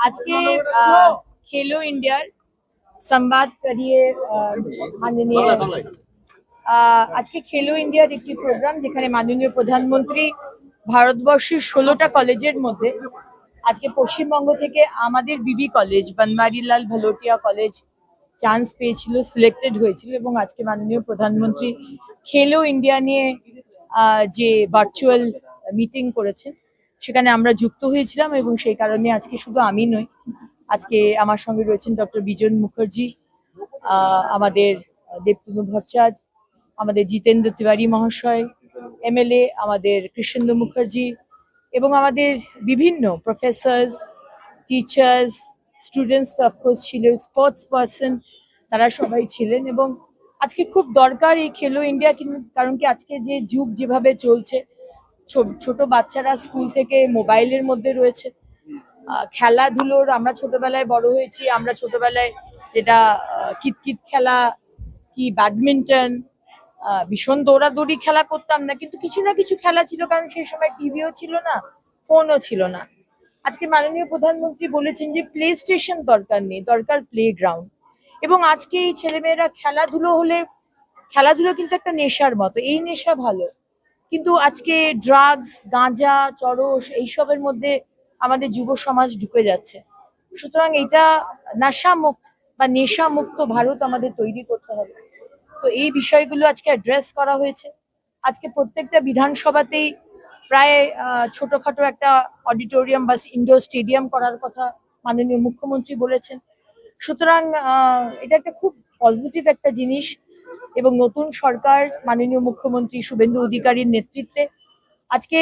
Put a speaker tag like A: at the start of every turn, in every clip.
A: আজকে খেলো ইন্ডিয়ার সংবাদ করিয়ে মাননীয় আজকে খেলো ইন্ডিয়ার একটি প্রোগ্রাম, যেখানে মাননীয় প্রধানমন্ত্রী ভারতবর্ষের 16টা কলেজের মধ্যে আজকে পশ্চিমবঙ্গ থেকে আমাদের বিবি কলেজ, বনমারিলাল ভালোটিয়া কলেজ চান্স পেয়েছিল, সিলেক্টেড হয়েছিল। এবং আজকে মাননীয় প্রধানমন্ত্রী খেলো ইন্ডিয়া নিয়ে যে ভার্চুয়াল মিটিং করেছেন, সেখানে আমরা যুক্ত হয়েছিলাম। এবং সেই কারণে আজকে শুধু আমি নই, আজকে আমার সঙ্গে রয়েছেন ডক্টর বিজন মুখার্জি, আমাদের দেবতনু ভট্টাচার্য, আমাদের জিতেন্দ্র তিওয়ারি মহাশয়, এমএলএ আমাদের কৃষ্ণেন্দু মুখার্জি, এবং আমাদের বিভিন্ন প্রফেসর্স, টিচার্স, স্টুডেন্টস অফকোর্স ছিল, স্পোর্টস পার্সন, তারা সবাই ছিলেন। এবং আজকে খুব দরকার এই খেলো ইন্ডিয়া, কারণ কি আজকে যে যুগ যেভাবে চলছে, ছোট বাচ্চারা স্কুল থেকে মোবাইলের মধ্যে রয়েছে। খেলাধুলোর, আমরা ছোটবেলায় বড় হয়েছি, আমরা ছোটবেলায় যেটা কিতকিত খেলা কি ব্যাডমিন্টন, ভীষণ দৌড়াদৌড়ি খেলা করতাম না, কিন্তু কিছু না কিছু খেলা ছিল, কারণ সেই সময় টিভিও ছিল না, ফোনও ছিল না। আজকে মাননীয় প্রধানমন্ত্রী বলেছেন যে প্লে স্টেশন দরকার নেই, দরকার প্লে গ্রাউন্ড। এবং আজকে এই ছেলেমেয়েরা খেলাধুলো হলে, খেলাধুলো কিন্তু একটা নেশার মতো, এই নেশা ভালো, কিন্তু আজকে ড্রাগস, গাঁজা, চরস এইসবের মধ্যে আমাদের যুব সমাজ ঢুকে যাচ্ছে। সুতরাং এটা নেশামুক্ত বা নেশামুক্ত ভারত আমাদের তৈরি করতে হবে। তো এই বিষয়গুলো আজকে অ্যাড্রেস করা হয়েছে। আজকে প্রত্যেকটা বিধানসভাতেই প্রায় ছোটখাটো একটা অডিটোরিয়াম বা ইনডোর স্টেডিয়াম করার কথা মাননীয় মুখ্যমন্ত্রী বলেছেন। সুতরাং এটা একটা খুব পজিটিভ একটা জিনিস। এবং নতুন সরকার, মাননীয় মুখ্যমন্ত্রী শুভেন্দু অধিকারীর নেতৃত্বে আজকে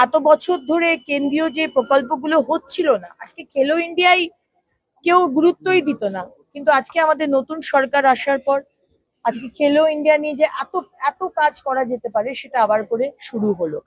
A: এত বছর ধরে কেন্দ্রীয় যে প্রকল্পগুলো হচ্ছিল না, আজকে খেলো ইন্ডিয়ায় কেউ গুরুত্বই দিত না, কিন্তু আজকে আমাদের নতুন সরকার আসার পর আজকে খেলো ইন্ডিয়া নিয়ে যে এত এত কাজ করা যেতে পারে, সেটা আবার করে শুরু হলো।